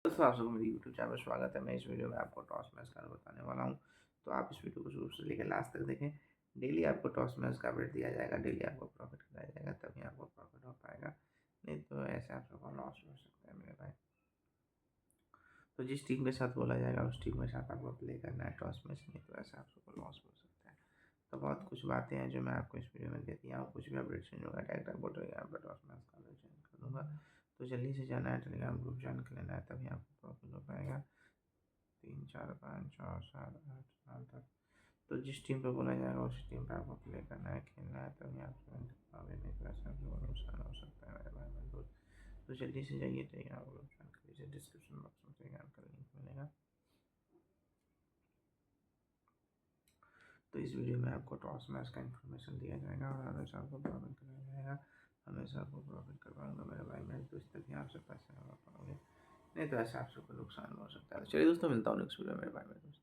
दोस्तों आप सबको मेरी यूट्यूब चैनल पर स्वागत है। मैं इस वीडियो में आपको टॉस मैच का बताने वाला हूँ। तो आप इस वीडियो को शुरू से लेकर लास्ट तक देखें। डेली आपको टॉस मैच का अपडेट दिया जाएगा, डेली आपको प्रॉफिट कराया जाएगा, तभी आपको प्रॉफिट हो पाएगा, नहीं तो ऐसे आप सबको लॉस हो सकता है मेरे भाई। तो जिस टीम के साथ बोला जाएगा उस टीम के साथ आपको प्ले करना है टॉस मैच, नहीं तो ऐसे आप सबको लॉस हो सकता है। तो बहुत कुछ बातें हैं जो मैं आपको इस वीडियो में दे दिया हूँ। कुछ भी अपडेट चेंज होगा डायरेक्ट आपको टेलीग्राम पर टॉस मैच का अपडेट चेंज कर दूँगा। तो जल्दी से जाना है, टेलीग्राम ग्रुप ज्वाइन कर लेना है, तभी आपको प्रॉफिट हो पाएगा। 3 4 5 6 7 8 9 10। तो जिस टीम पे बोला जाएगा उसी टीम पे आपको प्ले करना है, खेलना है, तभी आप आगे नहीं तो ऐसा नुकसान हो सकता है मेरे भाई मजदूर। तो जल्दी से जाइए टेलीग्राम ग्रुप ज्वाइन कर लीजिए, डिस्क्रिप्शन बॉक्स में टेलीग्राम का लिंक मिलेगा। तो इस वीडियो में आपको टॉस मैच का इन्फॉर्मेशन दिया जाएगा और हमेशा आपको प्रॉफिट कराया जाएगा। हमेशा आपको प्रॉफिट करवाऊंगा मेरे भाई, मैं तो इस तक आपसे पैसे लगा पाओगे, नहीं तो ऐसा आप सबको नुकसान हो सकता है। तो चलिए दोस्तों, मिलता हूँ नेक्स्ट वीडियो में मेरे भाई मेरे दोस्त।